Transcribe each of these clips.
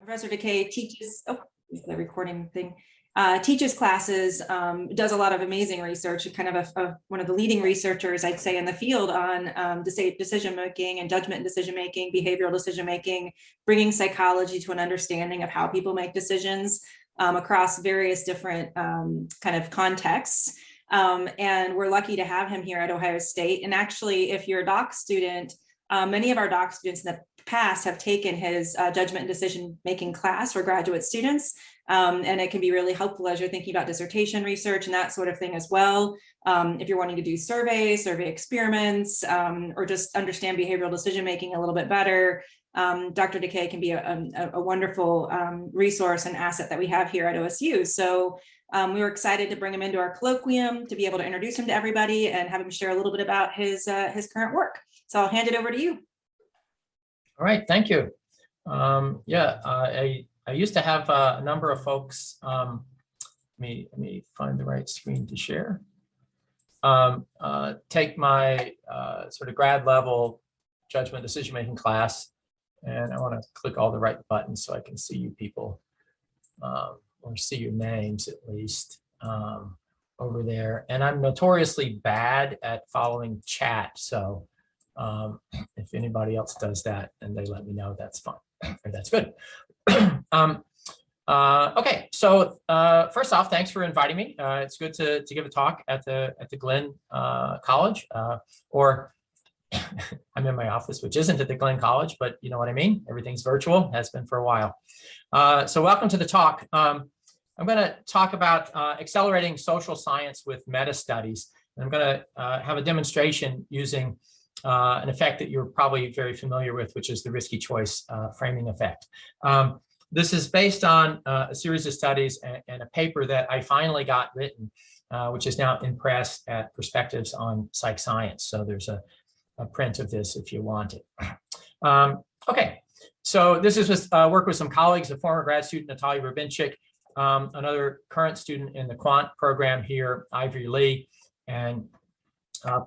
Professor DeKay teaches, the recording thing, teaches classes, does a lot of amazing research, kind of one of the leading researchers, I'd say, in the field on decision-making and judgment decision-making, behavioral decision-making, bringing psychology to an understanding of how people make decisions across various different kind of contexts. And we're lucky to have him here at Ohio State. And actually, if you're a doc student, many of our doc students in the past have taken his judgment and decision-making class for graduate students. And it can be really helpful as you're thinking about dissertation research and that sort of thing as well. If you're wanting to do survey experiments, or just understand behavioral decision-making a little bit better, Dr. DeKay can be a wonderful resource and asset that we have here at OSU. So we were excited to bring him into our colloquium to be able to introduce him to everybody and have him share a little bit about his current work. So I'll hand it over to you. All right, thank you. I used to have a number of folks. Let me find the right screen to share. Take my sort of grad level judgment decision-making class, and I want to click all the right buttons so I can see you people, or see your names at least over there. And I'm notoriously bad at following chat, so if anybody else does that and they let me know, that's fine, or that's good. Okay, so first off, thanks for inviting me. It's good to give a talk at the Glenn College, or I'm in my office, which isn't at the Glenn College, but you know what I mean. Everything's virtual, has been for a while. So welcome to the talk. I'm going to talk about accelerating social science with meta-studies. And I'm going to have a demonstration using an effect that you're probably very familiar with, which is the risky choice framing effect. This is based on a series of studies and a paper that I finally got written, which is now in press at Perspectives on Psych Science. So there's a print of this if you want it. Okay, so this is with work with some colleagues, a former grad student, Natalia Rubinchik, another current student in the quant program here, Ivory Lee, and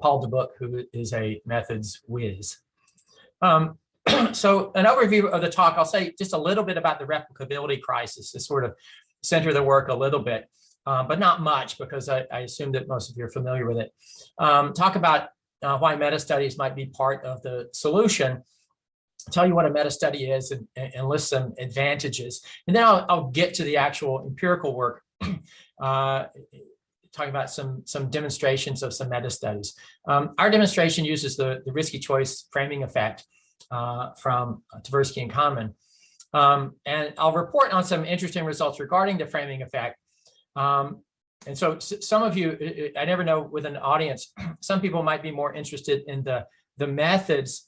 Paul DeBook, who is a methods whiz. So an overview of the talk, I'll say just a little bit about the replicability crisis to sort of center the work a little bit, but not much because I assume that most of you are familiar with it. Talk about why meta-studies might be part of the solution, tell you what a meta-study is and list some advantages. And then I'll get to the actual empirical work, talking about some demonstrations of some meta-studies. Our demonstration uses the risky choice framing effect from Tversky and Kahneman. And I'll report on some interesting results regarding the framing effect. And so some of you, I never know with an audience, some people might be more interested in the methods,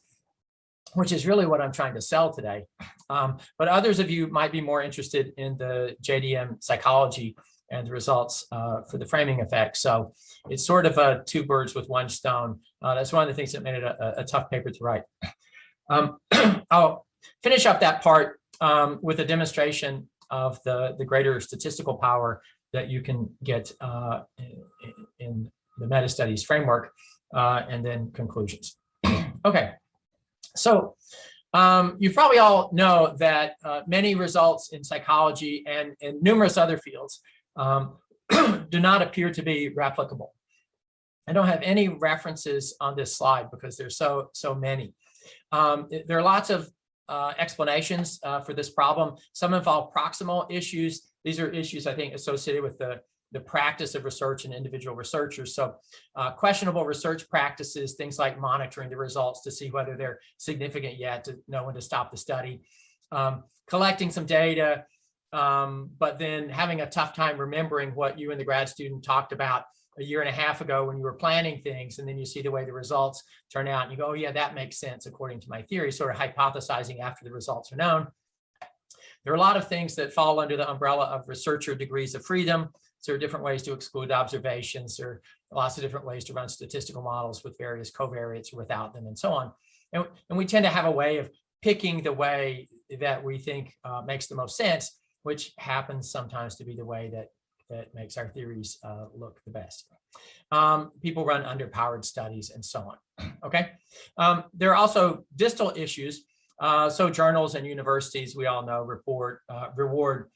which is really what I'm trying to sell today. But others of you might be more interested in the JDM psychology and the results for the framing effect. So it's sort of a two birds with one stone. That's one of the things that made it a tough paper to write. I'll finish up that part with a demonstration of the greater statistical power that you can get in the meta-studies framework, and then conclusions. Okay, so you probably all know that many results in psychology and in numerous other fields do not appear to be replicable. I don't have any references on this slide because there's so many. There are lots of explanations for this problem. Some involve proximal issues. These are issues, I think, associated with the practice of research and individual researchers. So questionable research practices, things like monitoring the results to see whether they're significant yet, to know when to stop the study, collecting some data, but then having a tough time remembering what you and the grad student talked about a year and a half ago when you were planning things, and then you see the way the results turn out and you go, oh yeah, that makes sense according to my theory, sort of hypothesizing after the results are known. There are a lot of things that fall under the umbrella of researcher degrees of freedom. So there are different ways to exclude observations. There are lots of different ways to run statistical models with various covariates or without them and so on. And we tend to have a way of picking the way that we think makes the most sense, which happens sometimes to be the way that makes our theories look the best. People run underpowered studies and so on. Okay. There are also distal issues So journals and universities, we all know, reward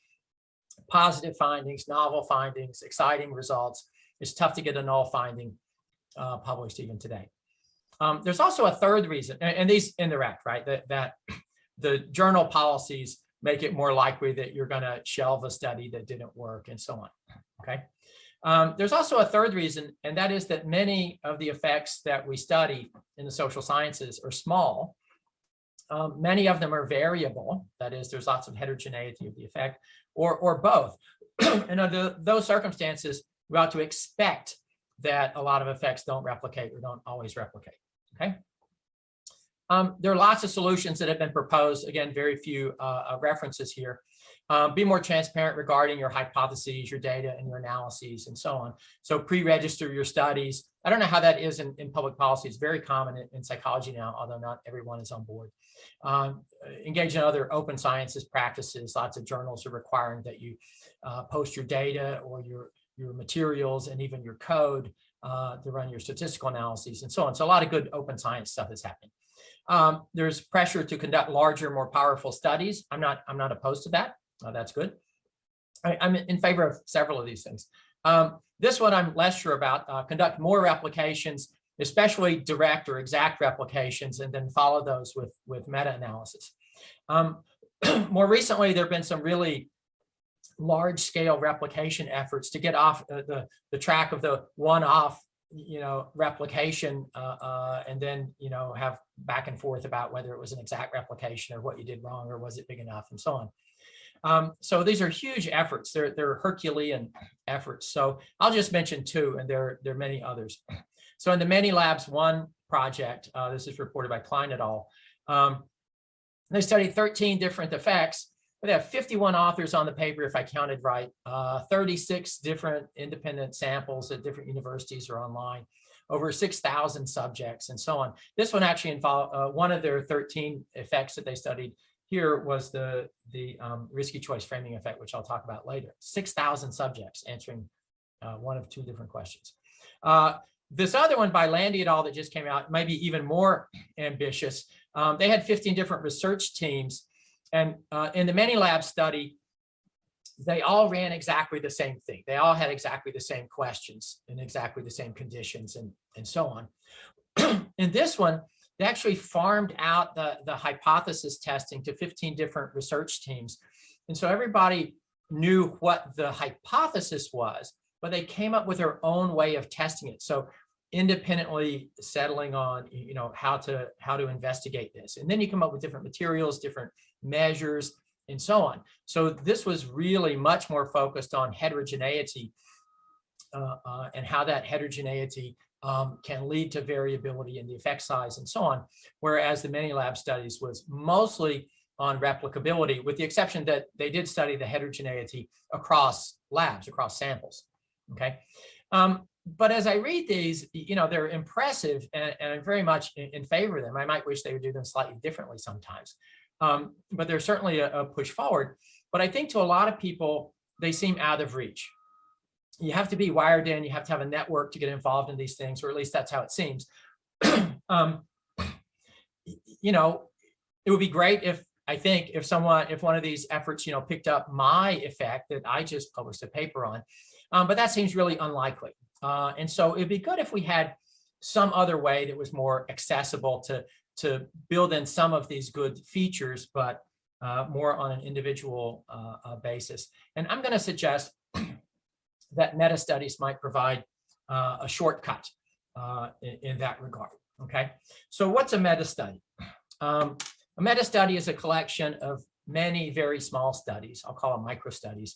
positive findings, novel findings, exciting results. It's tough to get a null finding published even today. There's also a third reason, and these interact, right? That the journal policies make it more likely that you're going to shelve a study that didn't work and so on, okay? There's also a third reason, and that is that many of the effects that we study in the social sciences are small. Many of them are variable, that is, there's lots of heterogeneity of the effect, or both. And under those circumstances, we ought to expect that a lot of effects don't replicate or don't always replicate, okay? There are lots of solutions that have been proposed. Again, very few references here. Be more transparent regarding your hypotheses, your data, and your analyses, and so on. So pre-register your studies. I don't know how that is in public policy. It's very common in psychology now, although not everyone is on board. Engage in other open sciences practices. Lots of journals are requiring that you post your data or your materials and even your code to run your statistical analyses and so on. So a lot of good open science stuff is happening. There's pressure to conduct larger, more powerful studies. I'm not opposed to that. That's good. I'm in favor of several of these things. This one I'm less sure about. Conduct more replications, especially direct or exact replications, and then follow those with meta-analysis. More recently, there have been some really large-scale replication efforts to get off the track of the one-off replication and then, have back and forth about whether it was an exact replication or what you did wrong or was it big enough and so on. So these are huge efforts. They're Herculean efforts. So I'll just mention two, and there are many others. So in the Many-Labs 1 project, this is reported by Klein et al. They studied 13 different effects. They have 51 authors on the paper, if I counted right. 36 different independent samples at different universities or online, over 6,000 subjects and so on. This one actually involved one of their 13 effects that they studied here was the risky choice framing effect, which I'll talk about later. 6,000 subjects answering one of two different questions. This other one by Landy et al. That just came out, maybe even more ambitious. They had 15 different research teams. And in the Many-Lab study, they all ran exactly the same thing. They all had exactly the same questions and exactly the same conditions and so on. In this one, they actually farmed out the hypothesis testing to 15 different research teams. And so everybody knew what the hypothesis was, but they came up with their own way of testing it. So independently settling on, how to investigate this. And then you come up with different materials, different measures, and so on. So this was really much more focused on heterogeneity and how that heterogeneity can lead to variability in the effect size and so on. Whereas the Many-Lab studies was mostly on replicability, with the exception that they did study the heterogeneity across labs, across samples. Okay. But as I read these, they're impressive and I'm very much in favor of them. I might wish they would do them slightly differently sometimes. But they're certainly a push forward. But I think to a lot of people, they seem out of reach. You have to be wired in, you have to have a network to get involved in these things, or at least that's how it seems. It would be great if one of these efforts, picked up my effect that I just published a paper on. But that seems really unlikely. And so it'd be good if we had some other way that was more accessible to build in some of these good features, but more on an individual basis. And I'm going to suggest that Metastudies might provide a shortcut in that regard. Okay, so what's a metastudy? A metastudy is a collection of many very small studies, I'll call them microstudies,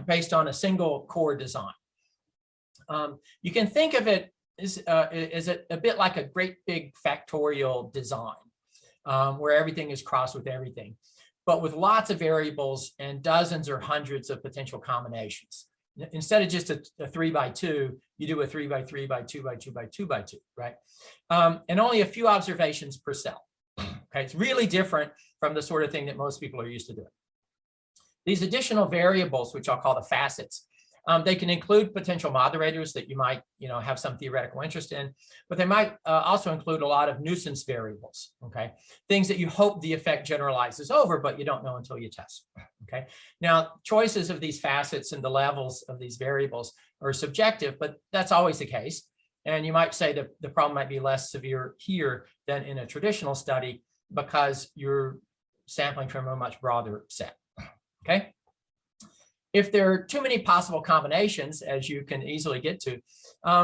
based on a single core design. You can think of it as a bit like a great big factorial design where everything is crossed with everything, but with lots of variables and dozens or hundreds of potential combinations. Instead of just a 3x2, you do a 3x3 by 2 by 2 by 2 by 2, right? And only a few observations per cell. Okay, it's really different from the sort of thing that most people are used to doing. These additional variables, which I'll call the facets, They can include potential moderators that you might, have some theoretical interest in, but they might also include a lot of nuisance variables, okay? Things that you hope the effect generalizes over, but you don't know until you test, okay? Now, choices of these facets and the levels of these variables are subjective, but that's always the case. And you might say that the problem might be less severe here than in a traditional study because you're sampling from a much broader set, okay? If there are too many possible combinations, as you can easily get to,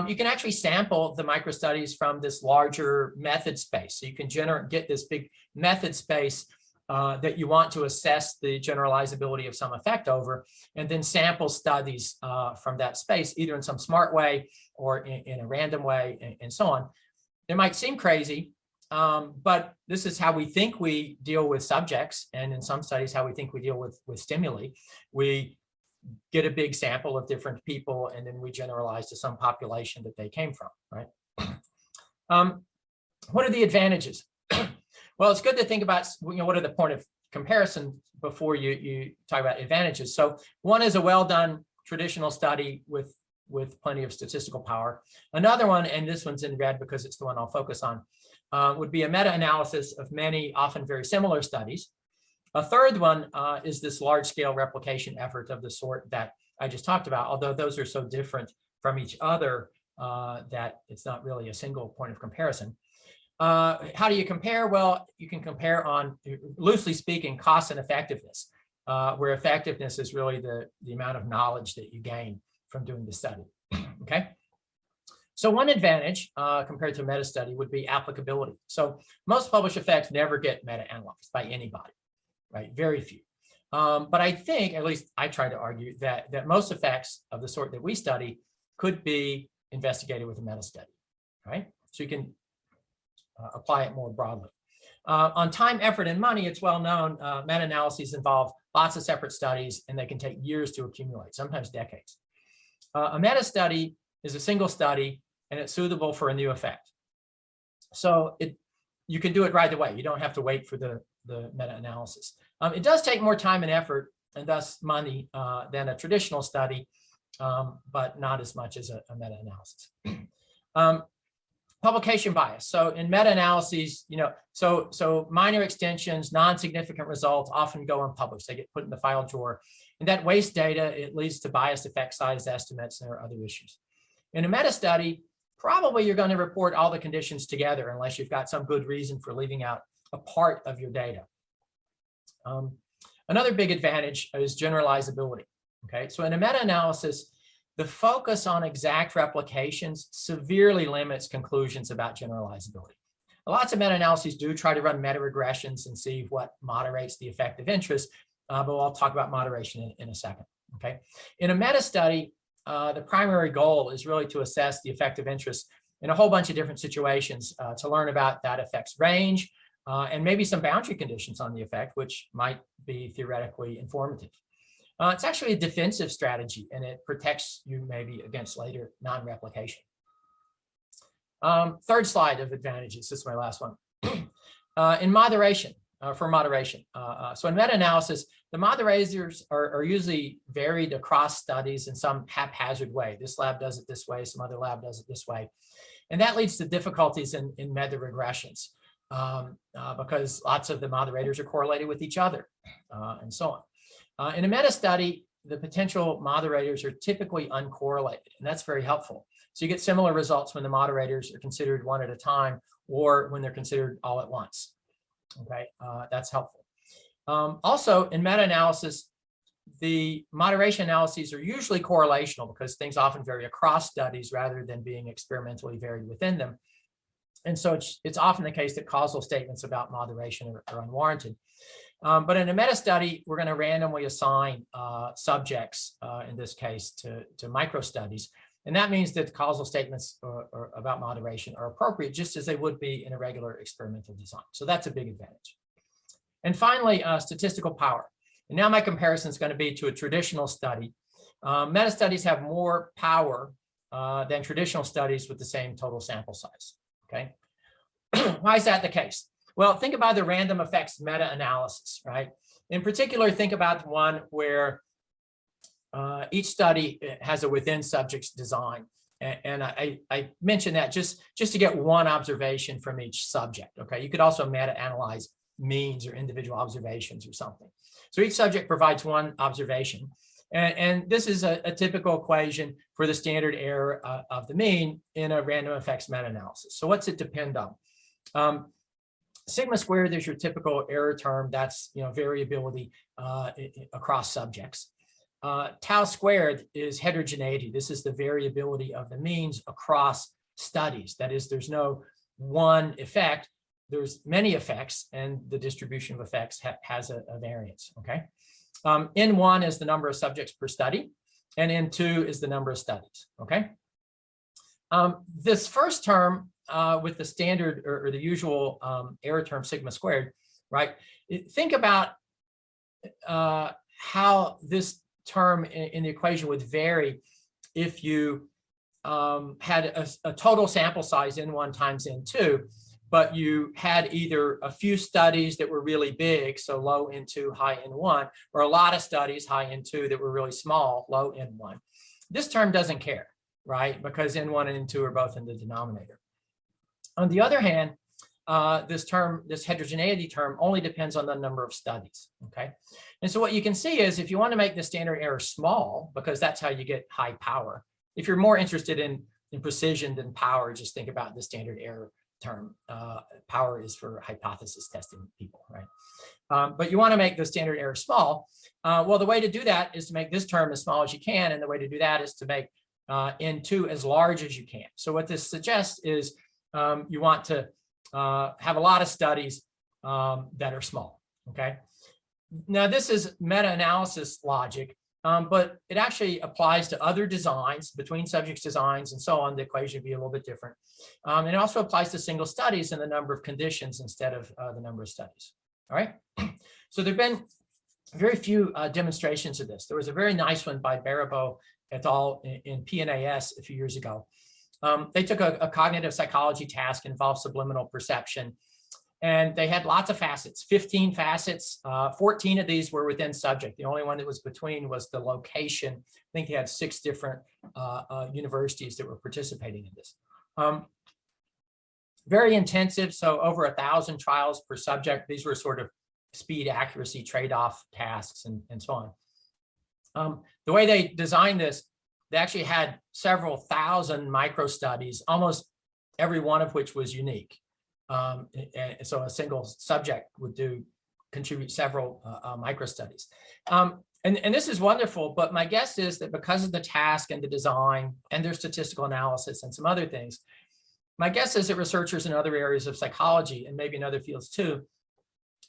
you can actually sample the microstudies from this larger method space. So you can get this big method space that you want to assess the generalizability of some effect over, and then sample studies from that space, either in some smart way or in a random way, and so on. It might seem crazy, but this is how we think we deal with subjects, and in some studies, how we think we deal with stimuli. We get a big sample of different people, and then we generalize to some population that they came from, right? What are the advantages? Well, it's good to think about, what are the point of comparison before you talk about advantages. So one is a well-done traditional study with plenty of statistical power. Another one, and this one's in red because it's the one I'll focus on, would be a meta-analysis of many, often very similar studies. A third one is this large-scale replication effort of the sort that I just talked about, although those are so different from each other that it's not really a single point of comparison. How do you compare? Well, you can compare on, loosely speaking, cost and effectiveness, where effectiveness is really the amount of knowledge that you gain from doing the study, okay? So one advantage compared to a meta-study would be applicability. So most published effects never get meta-analyzed by anybody. Right, very few. But I think, at least I try to argue, that most effects of the sort that we study could be investigated with a meta-study, right? So you can apply it more broadly. On time, effort, and money, it's well known, meta-analyses involve lots of separate studies, and they can take years to accumulate, sometimes decades. A meta-study is a single study, and it's suitable for a new effect. So you can do it right away. You don't have to wait for the meta-analysis. It does take more time and effort, and thus money, than a traditional study, but not as much as a meta-analysis. Publication bias. So in meta-analyses, so minor extensions, non-significant results often go unpublished. They get put in the file drawer, and that wastes data. It leads to biased effect size estimates, and there are other issues. In a meta-study, probably you're going to report all the conditions together unless you've got some good reason for leaving out a part of your data. Another big advantage is generalizability. Okay, so in a meta-analysis, the focus on exact replications severely limits conclusions about generalizability. Lots of meta-analyses do try to run meta-regressions and see what moderates the effect of interest, but I'll talk about moderation in a second. Okay, in a meta-study, the primary goal is really to assess the effect of interest in a whole bunch of different situations to learn about that effect's range, and maybe some boundary conditions on the effect, which might be theoretically informative. It's actually a defensive strategy, and it protects you maybe against later non-replication. Third slide of advantages, this is my last one. In moderation, for moderation. So in meta-analysis, the moderators are usually varied across studies in some haphazard way. This lab does it this way, some other lab does it this way. And that leads to difficulties in meta-regressions. Because lots of the moderators are correlated with each other, and so on. In a meta-study, the potential moderators are typically uncorrelated, and that's very helpful. So you get similar results when the moderators are considered one at a time or when they're considered all at once. Okay, that's helpful. Also, in meta-analysis, the moderation analyses are usually correlational because things often vary across studies rather than being experimentally varied within them. And so it's often the case that causal statements about moderation are unwarranted. But in a meta-study, we're going to randomly assign subjects, in this case, to micro-studies. And that means that the causal statements about moderation are appropriate, just as they would be in a regular experimental design. So that's a big advantage. And finally, statistical power. And now my comparison is going to be to a traditional study. Meta-studies have more power than traditional studies with the same total sample size. Okay, why is that the case? Well, think about the random effects meta-analysis, right? In particular, think about one where each study has a within subjects design. And I mentioned that just to get one observation from each subject. Okay, you could also meta-analyze means or individual observations or something. So each subject provides one observation. And this is a typical equation for the standard error of the mean in a random effects meta-analysis. So what's it depend on? Sigma squared is your typical error term. That's variability across subjects. Tau squared is heterogeneity. This is the variability of the means across studies. That is, there's no one effect. There's many effects, and the distribution of effects has a variance. Okay. N1 is the number of subjects per study, and N2 is the number of studies. Okay. This first term with the standard or the usual error term sigma squared, right? Think about how this term in the equation would vary if you had a total sample size N1 times N2, but you had either a few studies that were really big, so low N2, high N1, or a lot of studies, high N2, that were really small, low N1. This term doesn't care, right? Because N1 and N2 are both in the denominator. On the other hand, this heterogeneity term only depends on the number of studies, okay? And so what you can see is if you want to make the standard error small, because that's how you get high power. If you're more interested in precision than power, just think about the standard error term. Power is for hypothesis testing people, right? But you want to make the standard error small. Well, the way to do that is to make this term as small as you can, and the way to do that is to make N2 as large as you can. So what this suggests is you want to have a lot of studies that are small, okay? Now, this is meta-analysis logic, but it actually applies to other designs, between subjects designs and so on. The equation would be a little bit different. And it also applies to single studies and the number of conditions instead of the number of studies, all right? So there have been very few demonstrations of this. There was a very nice one by Baribeau et al. In PNAS a few years ago. They took a cognitive psychology task, involved subliminal perception, and they had lots of facets, 15 facets. 14 of these were within subject. The only one that was between was the location. I think they had 6 different universities that were participating in this. Very intensive, so over 1,000 trials per subject. These were sort of speed, accuracy, trade-off tasks, and so on. The way they designed this, they actually had several thousand micro studies, almost every one of which was unique. So a single subject would contribute several micro studies. And this is wonderful, but my guess is that because of the task and the design and their statistical analysis and some other things, my guess is that researchers in other areas of psychology and maybe in other fields too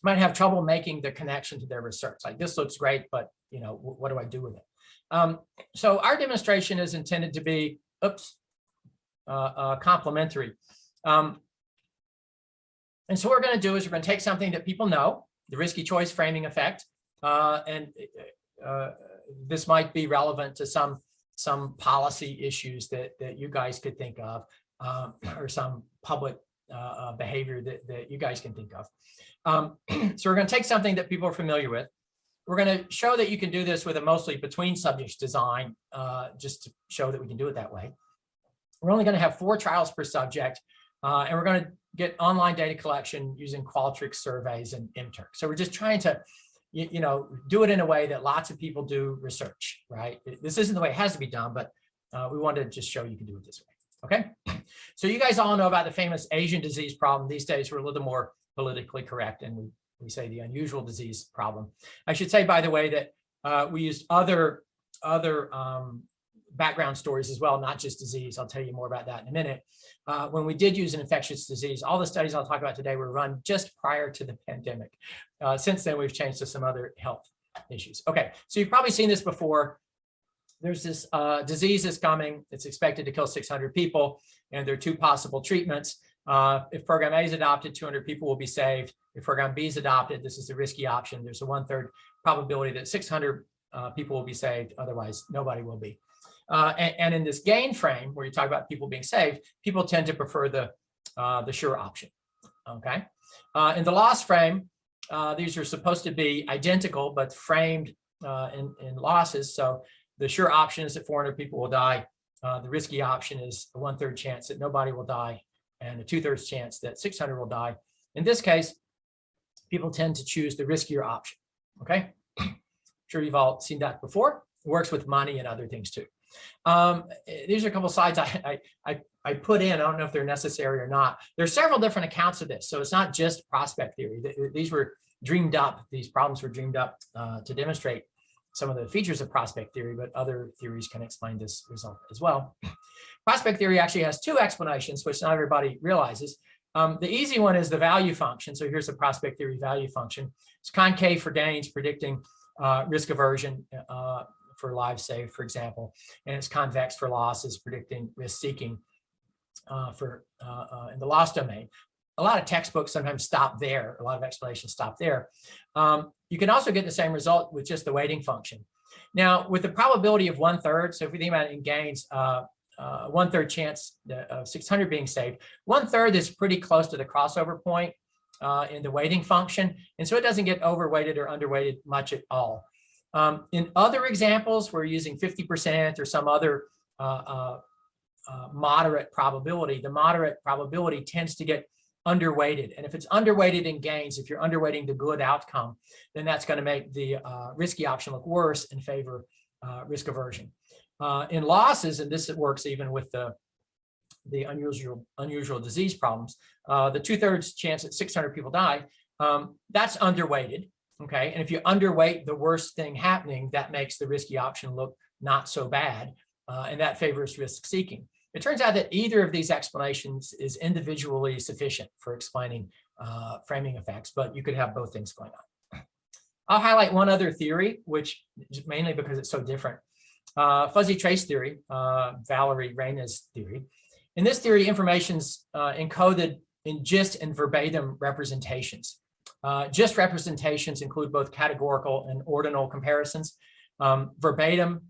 might have trouble making the connection to their research. Like, this looks great, but what do I do with it? So our demonstration is intended to be, complementary. And so what we're going to do is we're going to take something that people know, the risky choice framing effect, and this might be relevant to some policy issues that you guys could think of, or some public behavior that you guys can think of. So we're going to take something that people are familiar with. We're going to show that you can do this with a mostly between subjects design, just to show that we can do it that way. We're only going to have 4 trials per subject, and we're going to get online data collection using Qualtrics surveys and MTurk. So we're just trying to, do it in a way that lots of people do research, right? This isn't the way it has to be done, but we wanted to just show you can do it this way, okay? So you guys all know about the famous Asian disease problem. These days, we're a little more politically correct, and we say the unusual disease problem. I should say, by the way, that we used other background stories as well, not just disease. I'll tell you more about that in a minute. When we did use an infectious disease, all the studies I'll talk about today were run just prior to the pandemic. Since then, we've changed to some other health issues. Okay, so you've probably seen this before. There's this disease that's coming. It's expected to kill 600 people, and there are 2 possible treatments. If program A is adopted, 200 people will be saved. If program B is adopted, this is the risky option. There's a 1/3 probability that 600 people will be saved. Otherwise, nobody will be. And in this gain frame, where you talk about people being saved, people tend to prefer the sure option. Okay. In the loss frame, these are supposed to be identical, but framed in losses. So the sure option is that 400 people will die. The risky option is a 1/3 chance that nobody will die and a 2/3 chance that 600 will die. In this case, people tend to choose the riskier option. Okay, sure you've all seen that before. It works with money and other things too. These are a couple of slides I put in. I don't know if they're necessary or not. There's several different accounts of this, so it's not just prospect theory. These were dreamed up. These problems were dreamed up to demonstrate some of the features of prospect theory, but other theories can explain this result as well. Prospect theory actually has two explanations, which not everybody realizes. The easy one is the value function. So here's the prospect theory value function. It's concave for gains, predicting risk aversion for lives saved, for example, and it's convex for losses, predicting risk seeking in the loss domain. A lot of textbooks sometimes stop there. A lot of explanations stop there. You can also get the same result with just the weighting function. Now, with the probability of 1/3, so if we think about it in gains, 1/3 chance of 600 being saved, 1/3 is pretty close to the crossover point in the weighting function. And so it doesn't get overweighted or underweighted much at all. In other examples, we're using 50% or some other moderate probability. The moderate probability tends to get underweighted. And if it's underweighted in gains, if you're underweighting the good outcome, then that's going to make the risky option look worse in favor of risk aversion. In losses, and this works even with the unusual disease problems, the 2/3 chance that 600 people die, that's underweighted. Okay, and if you underweight the worst thing happening, that makes the risky option look not so bad, and that favors risk seeking. It turns out that either of these explanations is individually sufficient for explaining framing effects, but you could have both things going on. I'll highlight one other theory, which is mainly because it's so different. Fuzzy trace theory, Valerie Reyna's theory. In this theory, information's encoded in gist and verbatim representations. Gist representations include both categorical and ordinal comparisons. Verbatim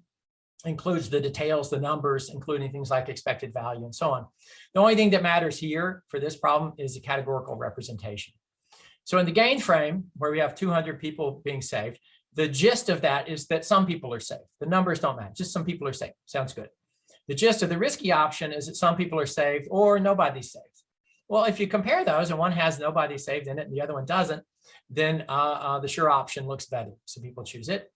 includes the details, the numbers, including things like expected value and so on. The only thing that matters here for this problem is the categorical representation. So in the gain frame, where we have 200 people being saved, the gist of that is that some people are saved. The numbers don't matter, just some people are saved. Sounds good. The gist of the risky option is that some people are saved or nobody's saved. Well, if you compare those and one has nobody saved in it and the other one doesn't, then the sure option looks better. So people choose it.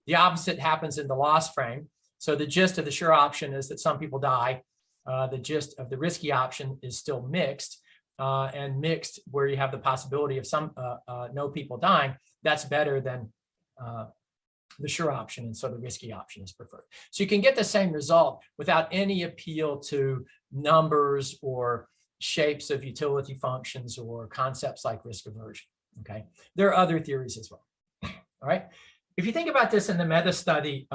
The opposite happens in the loss frame. So the gist of the sure option is that some people die. The gist of the risky option is still mixed, and mixed where you have the possibility of some no people dying. That's better than the sure option, and so the risky option is preferred. So you can get the same result without any appeal to numbers or shapes of utility functions or concepts like risk aversion. Okay, there are other theories as well. All right, if you think about this in the meta study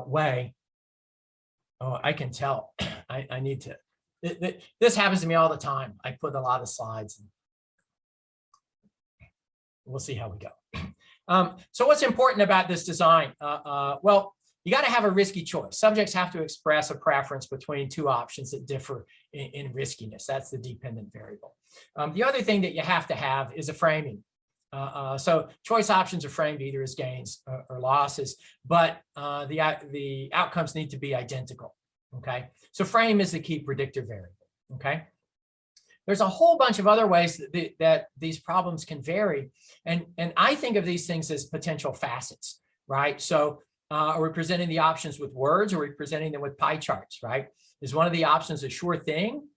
way, oh, I can tell I need to. This happens to me all the time. I put a lot of slides. And we'll see how we go. So what's important about this design? Well, you got to have a risky choice. Subjects have to express a preference between two options that differ in riskiness. That's the dependent variable. The other thing that you have to have is a framing. So choice options are framed either as gains or losses, but the outcomes need to be identical. Okay, so frame is the key predictor variable. Okay, there's a whole bunch of other ways that these problems can vary, and I think of these things as potential facets, right? So are we presenting the options with words, or are we presenting them with pie charts, right? Is one of the options a sure thing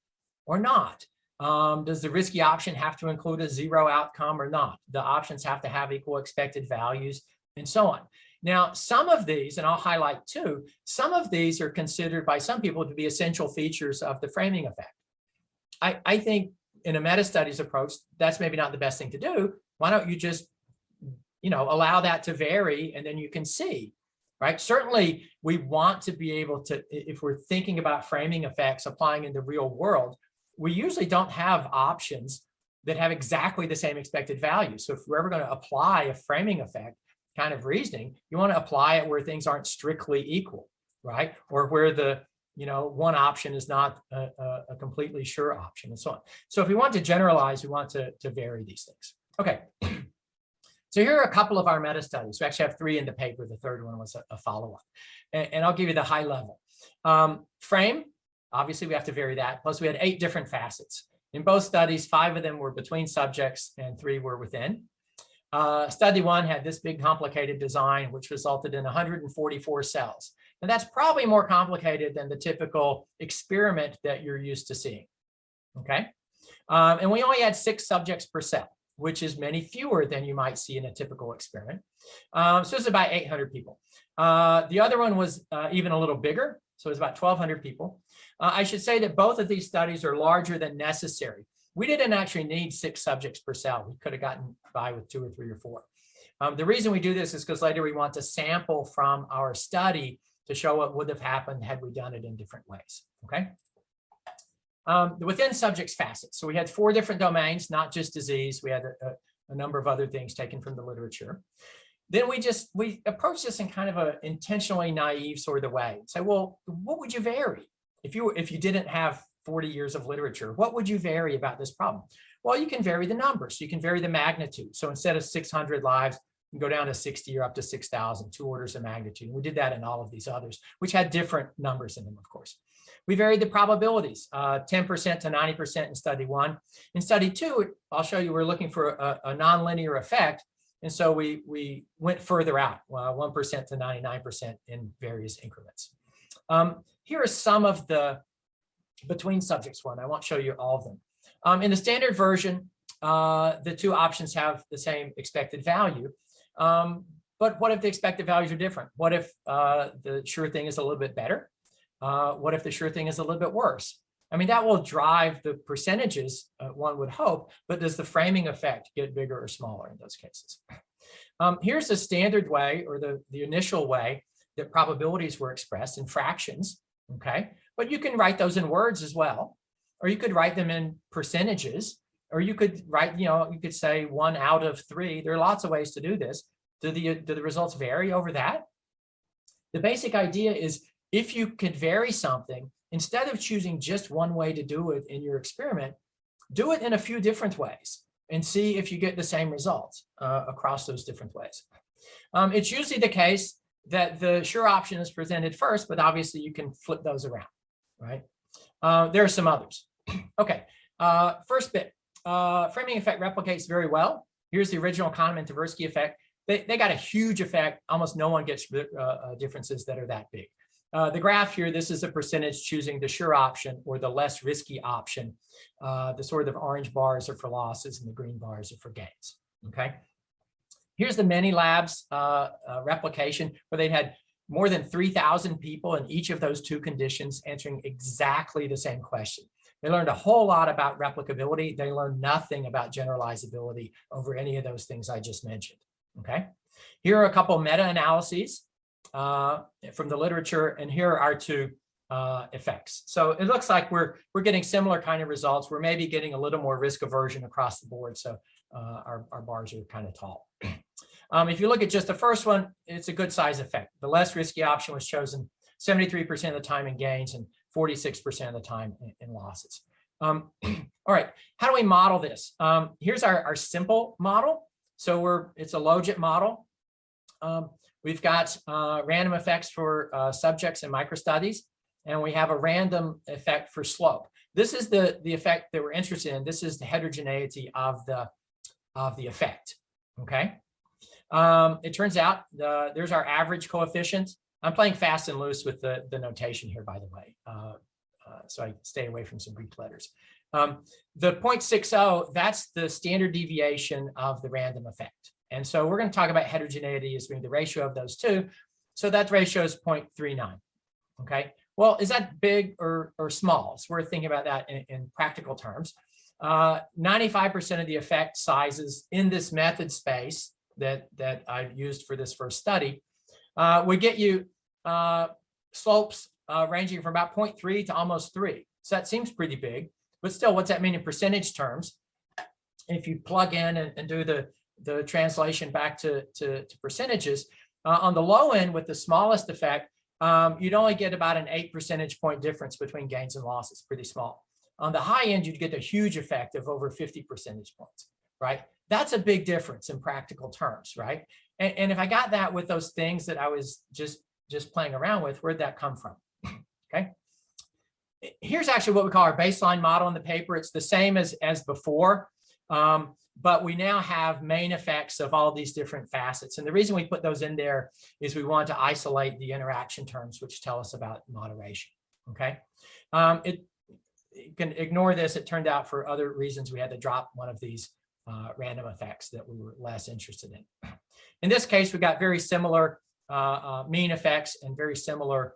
or not? Does the risky option have to include a zero outcome or not? The options have to have equal expected values and so on. Now, some of these, and I'll highlight two, some of these are considered by some people to be essential features of the framing effect. I think in a meta-studies approach, that's maybe not the best thing to do. Why don't you just, allow that to vary, and then you can see, right? Certainly, we want to be able to, if we're thinking about framing effects applying in the real world, we usually don't have options that have exactly the same expected value. So if we're ever going to apply a framing effect kind of reasoning, you want to apply it where things aren't strictly equal, right? Or where the one option is not a completely sure option and so on. So if we want to generalize, we want to vary these things. Okay. So here are a couple of our meta studies. We actually have 3 in the paper. The third one was a follow-up. And I'll give you the high level. Frame, obviously we have to vary that. Plus we had 8 different facets. In both studies, 5 of them were between subjects and 3 were within. Study 1 had this big complicated design, which resulted in 144 cells. And that's probably more complicated than the typical experiment that you're used to seeing. Okay. And we only had 6 subjects per cell, which is many fewer than you might see in a typical experiment. So it's about 800 people. The other one was even a little bigger. So it's about 1,200 people. I should say that both of these studies are larger than necessary. We didn't actually need 6 subjects per cell. We could have gotten by with 2 or 3 or 4. The reason we do this is because later we want to sample from our study to show what would have happened had we done it in different ways. Okay. Within subjects facets. So we had 4 different domains, not just disease. We had a number of other things taken from the literature. Then we approached this in kind of an intentionally naive sort of way. Say, well, what would you vary if you didn't have 40 years of literature? What would you vary about this problem? Well, you can vary the numbers. You can vary the magnitude. So instead of 600 lives, you can go down to 60 or up to 6,000, 2 orders of magnitude. We did that in all of these others, which had different numbers in them, of course. We varied the probabilities, 10% to 90% in study 1. In study 2, I'll show you, we're looking for a nonlinear effect. And so we went further out, 1% to 99% in various increments. Here are some of the between subjects one. I won't show you all of them. In the standard version, the 2 options have the same expected value. But what if the expected values are different? What if the sure thing is a little bit better? What if the sure thing is a little bit worse? I mean, that will drive the percentages, one would hope, but does the framing effect get bigger or smaller in those cases? Here's the standard way, or the initial way that probabilities were expressed in fractions, okay? But you can write those in words as well, or you could write them in percentages, or you could write, you could say 1 out of 3. There are lots of ways to do this. Do the results vary over that? The basic idea is if you could vary something, instead of choosing just one way to do it in your experiment, do it in a few different ways and see if you get the same results across those different ways. It's usually the case that the sure option is presented first, but obviously you can flip those around, right? There are some others. Okay, first bit, framing effect replicates very well. Here's the original Kahneman-Tversky effect. They got a huge effect. Almost no one gets differences that are that big. The graph here, this is a percentage choosing the sure option or the less risky option. The sort of orange bars are for losses and the green bars are for gains, okay? Here's the many labs replication where they had more than 3,000 people in each of those 2 conditions answering exactly the same question. They learned a whole lot about replicability. They learned nothing about generalizability over any of those things I just mentioned, okay? Here are a couple meta-analyses from the literature, and here are our 2 effects. So it looks like we're getting similar kind of results. We're maybe getting a little more risk aversion across the board, so our bars are kind of tall. If you look at just the first one, it's a good size effect. The less risky option was chosen 73% of the time in gains and 46% of the time in losses. All right, how do we model this? Here's our simple model. So it's a logit model. We've got random effects for subjects and microstudies, and we have a random effect for slope. This is the effect that we're interested in. This is the heterogeneity of the effect, okay? It turns out there's our average coefficient. I'm playing fast and loose with the notation here, by the way, so I stay away from some Greek letters. The 0.60, that's the standard deviation of the random effect. And so we're going to talk about heterogeneity as being the ratio of those 2. So that ratio is 0.39, okay? Well, is that big or small? It's worth thinking about that in practical terms. 95% of the effect sizes in this method space that I've used for this first study would get you slopes ranging from about 0.3 to almost 3. So that seems pretty big, but still, what's that mean in percentage terms? If you plug in and do the translation back to percentages, on the low end with the smallest effect, you'd only get about an 8 percentage point difference between gains and losses, pretty small. On the high end, you'd get a huge effect of over 50 percentage points, right? That's a big difference in practical terms, right? And if I got that with those things that I was just playing around with, where'd that come from? Okay. Here's actually what we call our baseline model in the paper. It's the same as before, but we now have main effects of all these different facets. And the reason we put those in there is we want to isolate the interaction terms, which tell us about moderation. Okay. You can ignore this. It turned out for other reasons we had to drop one of these random effects that we were less interested in. In this case, we got very similar mean effects and very similar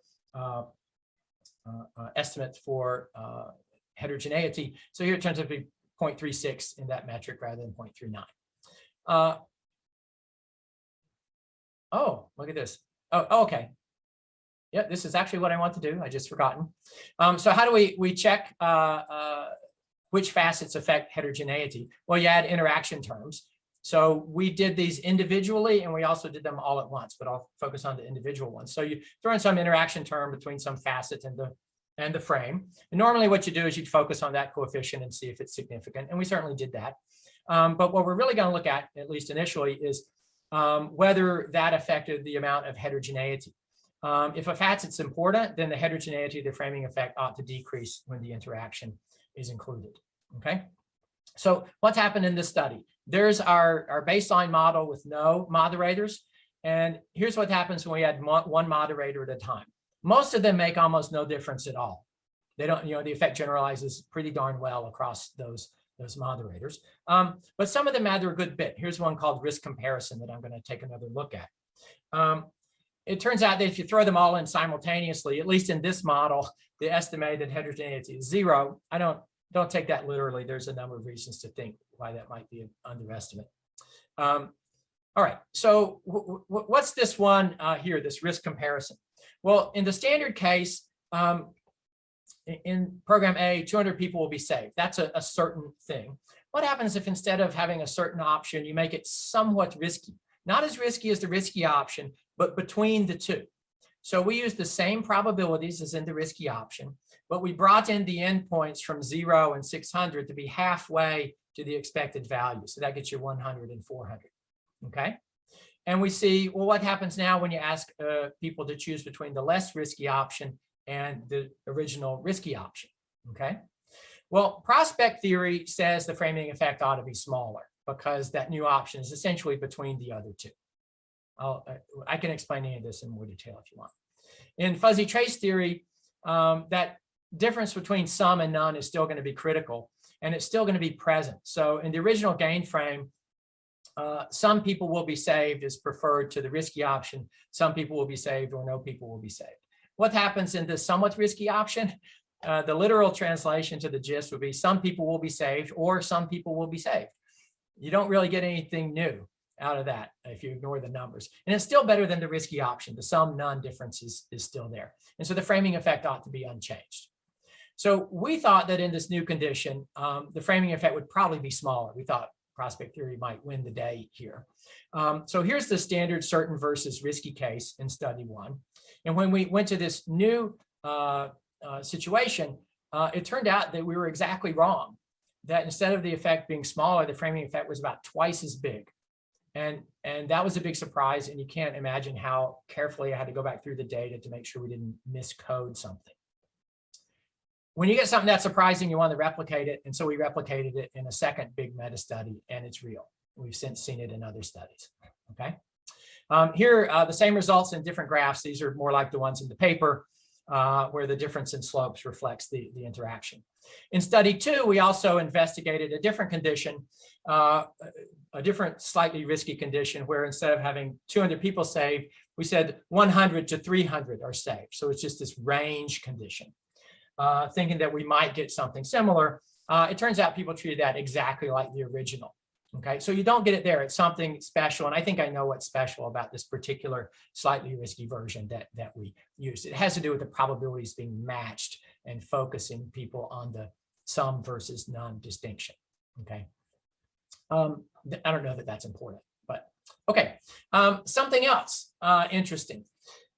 estimates for heterogeneity. So here it turns out to be 0.36 in that metric rather than 0.39. Oh, look at this. Oh, okay. Yeah, this is actually what I want to do. I just forgotten. So how do we check which facets affect heterogeneity? Well, you add interaction terms. So we did these individually, and we also did them all at once, but I'll focus on the individual ones. So you throw in some interaction term between some facet and the frame. And normally what you do is you'd focus on that coefficient and see if it's significant. And we certainly did that. But what we're really going to look at least initially, is whether that affected the amount of heterogeneity. If a facet's important, then the heterogeneity of the framing effect ought to decrease when the interaction is included. Okay. So what's happened in this study? There's our baseline model with no moderators. And here's what happens when we add one moderator at a time. Most of them make almost no difference at all. They don't, the effect generalizes pretty darn well across those moderators. But some of them matter a good bit. Here's one called risk comparison that I'm going to take another look at. It turns out that if you throw them all in simultaneously, at least in this model, the estimated heterogeneity is 0. I don't take that literally. There's a number of reasons to think why that might be an underestimate. All right, so what's this one here, this risk comparison? Well, in the standard case, in program A, 200 people will be saved. That's a certain thing. What happens if instead of having a certain option, you make it somewhat risky? Not as risky as the risky option, but between the two. So we use the same probabilities as in the risky option, but we brought in the endpoints from 0 and 600 to be halfway to the expected value. So that gets you 100 and 400. Okay. And we see, well, what happens now when you ask people to choose between the less risky option and the original risky option? Okay. Well, prospect theory says the framing effect ought to be smaller because that new option is essentially between the other two. I can explain any of this in more detail if you want. In fuzzy trace theory, that difference between some and none is still going to be critical, and it's still going to be present. So in the original gain frame, some people will be saved as preferred to the risky option. Some people will be saved, or no people will be saved. What happens in the somewhat risky option? The literal translation to the gist would be some people will be saved, or some people will be saved. You don't really get anything new out of that if you ignore the numbers. And it's still better than the risky option. The sum none difference is still there. And so the framing effect ought to be unchanged. So we thought that in this new condition, the framing effect would probably be smaller. We thought prospect theory might win the day here. So here's the standard certain versus risky case in study 1. And when we went to this new situation, it turned out that we were exactly wrong. That instead of the effect being smaller, the framing effect was about twice as big. And that was a big surprise. And you can't imagine how carefully I had to go back through the data to make sure we didn't miscode something. When you get something that's surprising, you want to replicate it. And so we replicated it in a second big meta study, and it's real. We've since seen it in other studies. Okay. Here, the same results in different graphs. These are more like the ones in the paper, where the difference in slopes reflects the interaction. In study 2, we also investigated a different condition, a different slightly risky condition, where instead of having 200 people saved, we said 100 to 300 are saved. So it's just this range condition, thinking that we might get something similar. It turns out people treated that exactly like the original. Okay, so you don't get it there. It's something special. And I think I know what's special about this particular slightly risky version that we used. It has to do with the probabilities being matched and focusing people on the some versus none distinction. Okay. I don't know that that's important, but okay. Something else interesting.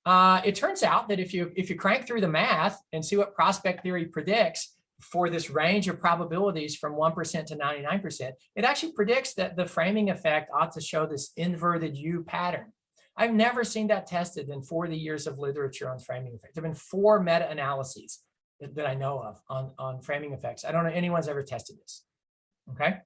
It turns out that if you crank through the math and see what prospect theory predicts, for this range of probabilities from 1% to 99%, it actually predicts that the framing effect ought to show this inverted U pattern. I've never seen that tested in 40 years of literature on framing effects. There have been 4 meta-analyses that I know of on framing effects. I don't know anyone's ever tested this. Okay,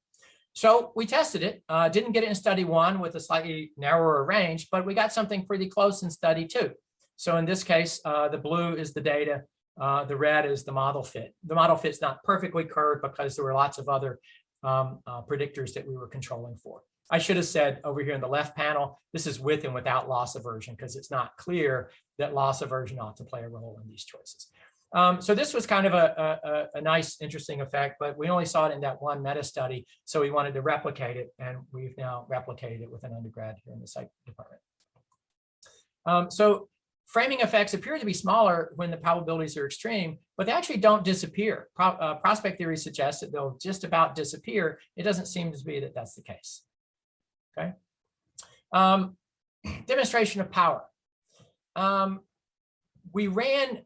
so we tested it, didn't get it in study 1 with a slightly narrower range, but we got something pretty close in study 2. So in this case, the blue is the data, the red is the model fit. The model fit's not perfectly curved because there were lots of other predictors that we were controlling for. I should have said over here in the left panel, this is with and without loss aversion, because it's not clear that loss aversion ought to play a role in these choices. So this was kind of a nice, interesting effect, but we only saw it in that one meta study. So we wanted to replicate it, and we've now replicated it with an undergrad here in the psych department. So framing effects appear to be smaller when the probabilities are extreme, but they actually don't disappear. Prospect theory suggests that they'll just about disappear. It doesn't seem to be that that's the case. Okay. Demonstration of power. We ran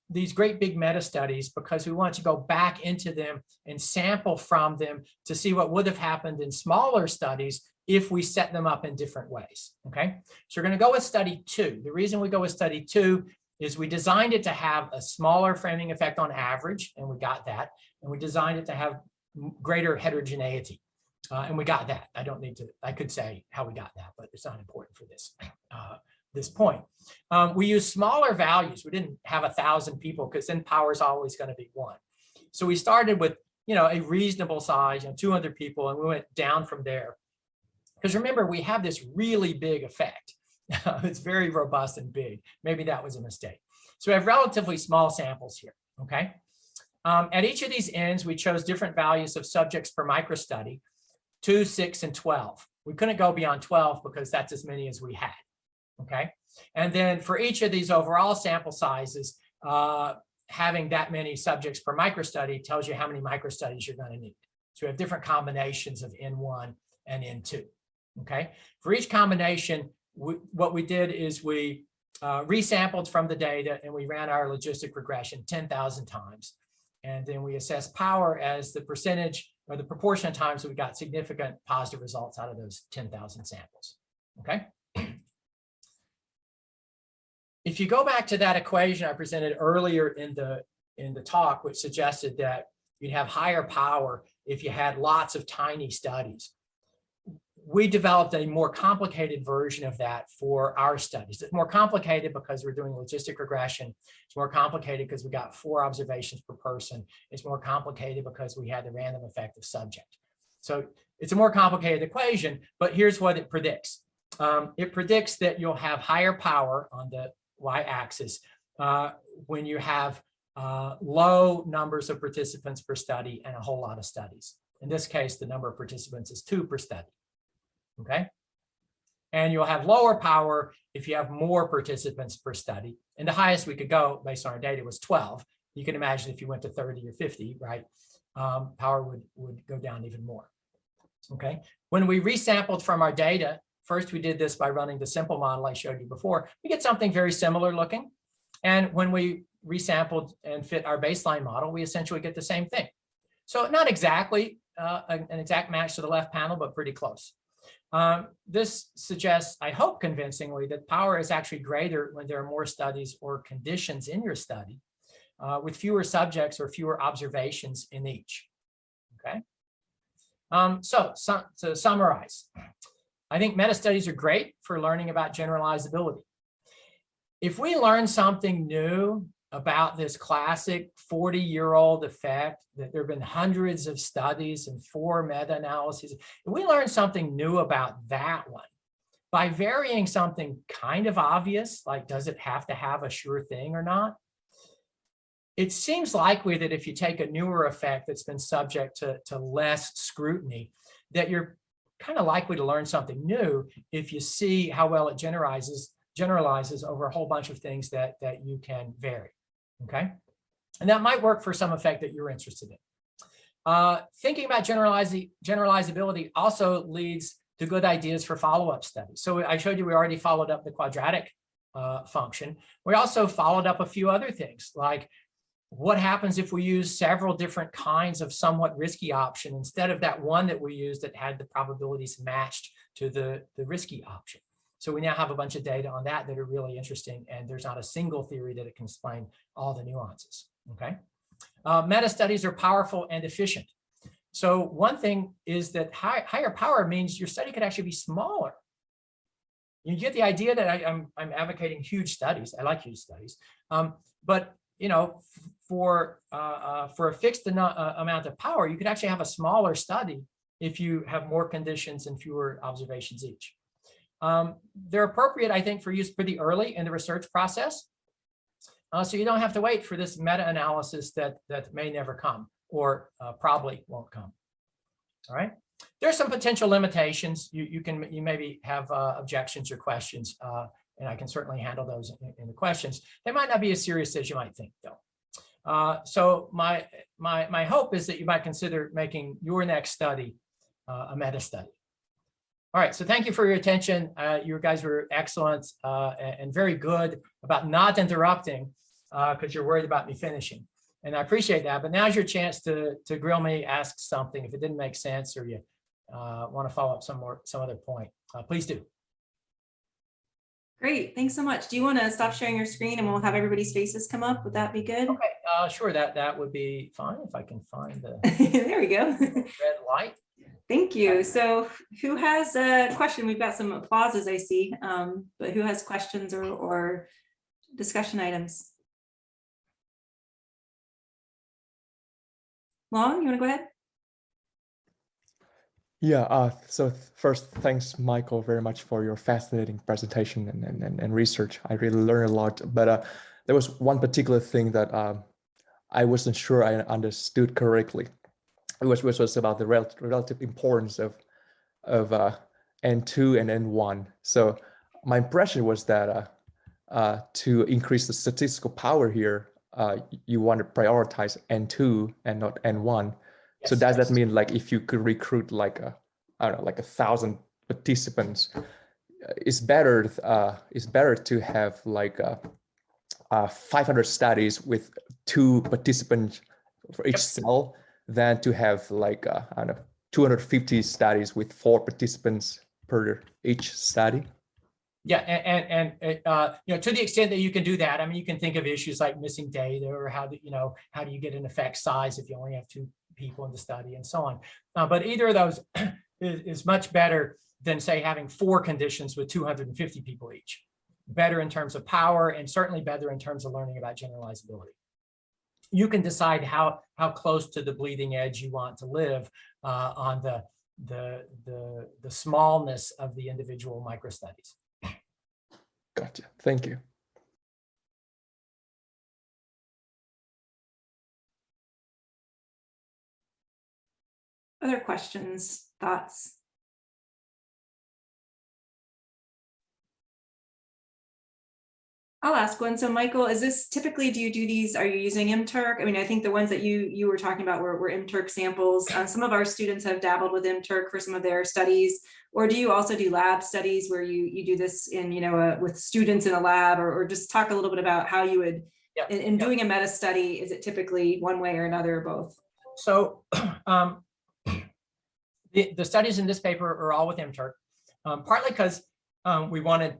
these great big meta studies because we wanted to go back into them and sample from them to see what would have happened in smaller studies if we set them up in different ways. Okay, so we're going to go with study 2. The reason we go with study 2 is we designed it to have a smaller framing effect on average, and we got that. And we designed it to have greater heterogeneity. And we got that. I could say how we got that, but it's not important for this point. We used smaller values. We didn't have 1,000 people because then power is always going to be 1. So we started with, a reasonable size, 200 people, and we went down from there. Because remember, we have this really big effect. It's very robust and big. Maybe that was a mistake. So we have relatively small samples here, okay? At each of these ends, we chose different values of subjects per microstudy, 2, 6, and 12. We couldn't go beyond 12 because that's as many as we had, okay? And then for each of these overall sample sizes, having that many subjects per microstudy tells you how many microstudies you're going to need. So we have different combinations of N1 and N2, okay? For each combination, what we did is we resampled from the data and we ran our logistic regression 10,000 times. And then we assessed power as the percentage or the proportion of times that we got significant positive results out of those 10,000 samples, okay? If you go back to that equation I presented earlier in the talk, which suggested that you'd have higher power if you had lots of tiny studies, we developed a more complicated version of that for our studies. It's more complicated because we're doing logistic regression. It's more complicated because we got 4 observations per person. It's more complicated because we had the random effect of subject. So it's a more complicated equation, but here's what it predicts. It predicts that you'll have higher power on the y-axis when you have low numbers of participants per study and a whole lot of studies. In this case, the number of participants is 2 per study. Okay, and you'll have lower power if you have more participants per study. And the highest we could go based on our data was 12. You can imagine if you went to 30 or 50, right, power would go down even more. Okay, when we resampled from our data, first we did this by running the simple model I showed you before. We get something very similar looking. And when we resampled and fit our baseline model, we essentially get the same thing. So not exactly an exact match to the left panel, but pretty close. This suggests, I hope convincingly, that power is actually greater when there are more studies or conditions in your study with fewer subjects or fewer observations in each. Okay. So to summarize, I think meta-studies are great for learning about generalizability. If we learn something new about this classic 40-year-old effect, that there have been hundreds of studies and 4 meta-analyses, if we learn something new about that one, by varying something kind of obvious, like does it have to have a sure thing or not, it seems likely that if you take a newer effect that's been subject to less scrutiny, that you're kind of likely to learn something new if you see how well it generalizes over a whole bunch of things that you can vary. Okay, and that might work for some effect that you're interested in. Thinking about generalizability also leads to good ideas for follow-up studies. So I showed you we already followed up the quadratic function. We also followed up a few other things, like what happens if we use several different kinds of somewhat risky option instead of that one that we used that had the probabilities matched to the risky option? So we now have a bunch of data on that that are really interesting, and there's not a single theory that it can explain all the nuances, okay? Meta studies are powerful and efficient. So one thing is that higher power means your study could actually be smaller. You get the idea that I'm advocating huge studies. I like huge studies, but you know, for a fixed amount of power, you could actually have a smaller study if you have more conditions and fewer observations each. They're appropriate, I think, for use pretty early in the research process. So you don't have to wait for this meta-analysis that may never come or probably won't come. All right. There's some potential limitations. You maybe have objections or questions, and I can certainly handle those in the questions. They might not be as serious as you might think, though. So my hope is that you might consider making your next study a meta study. All right, so thank you for your attention. You guys were excellent and very good about not interrupting because you're worried about me finishing. And I appreciate that, but now's your chance to grill me, ask something. If it didn't make sense or you want to follow up some other point, please do. Great, thanks so much. Do you want to stop sharing your screen and we'll have everybody's faces come up? Would that be good? Okay, sure, that would be fine if I can find the there we go. red light. Thank you. So who has a question? We've got some applauses, I see, but who has questions or discussion items? Long, you want to go ahead? Yeah, so first, thanks, Michael, very much for your fascinating presentation and research. I really learned a lot, but there was one particular thing that I wasn't sure I understood correctly, which was about the relative importance of N2 and N1. So my impression was that to increase the statistical power here, you want to prioritize N2 and not N1. Yes, so does that mean like if you could recruit like I don't know, like 1,000 participants, it's better to have like 500 studies with 2 participants for each cell than to have like I don't know, 250 studies with 4 participants per each study? Yeah, and you know, to the extent that you can do that, I mean, you can think of issues like missing data or how do you get an effect size if you only have 2 people in the study and so on. But either of those is much better than say having 4 conditions with 250 people each. Better in terms of power and certainly better in terms of learning about generalizability. You can decide how close to the bleeding edge you want to live on the smallness of the individual microstudies. Gotcha. Thank you. Other questions, thoughts? I'll ask one. So Michael, is this typically, do you do these, are you using MTurk? I mean, I think the ones that you were talking about were MTurk samples. Some of our students have dabbled with MTurk for some of their studies, or do you also do lab studies where you do this in, with students in a lab, or just talk a little bit about how you would, in doing a meta study, is it typically one way or another or both? So the studies in this paper are all with MTurk, partly because we wanted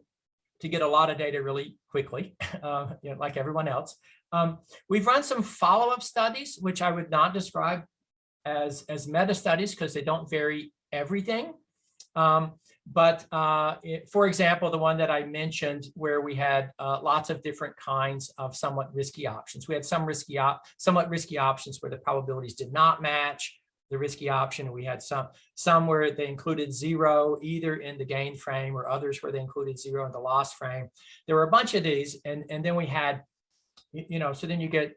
to get a lot of data really quickly, like everyone else. We've run some follow-up studies, which I would not describe as meta studies because they don't vary everything. But for example, the one that I mentioned where we had lots of different kinds of somewhat risky options. We had some somewhat risky options where the probabilities did not match the risky option. We had some where they included 0 either in the gain frame or others where they included 0 in the loss frame. There were a bunch of these, and then we had, so then you get,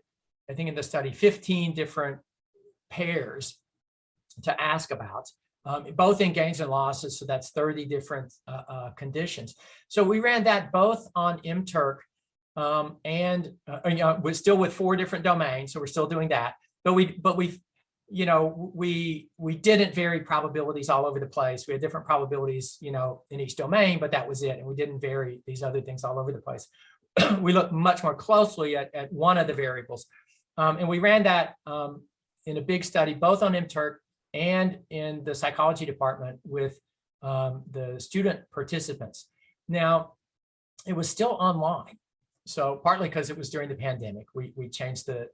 I think in the study, 15 different pairs to ask about, both in gains and losses. So that's 30 different conditions. So we ran that both on MTurk and we're still with 4 different domains. So we're still doing that, but we didn't vary probabilities all over the place. We had different probabilities, in each domain, but that was it. And we didn't vary these other things all over the place. We looked much more closely at one of the variables, And we ran that in a big study, both on MTurk and in the psychology department with the student participants. Now, it was still online. So partly because it was during the pandemic, we changed the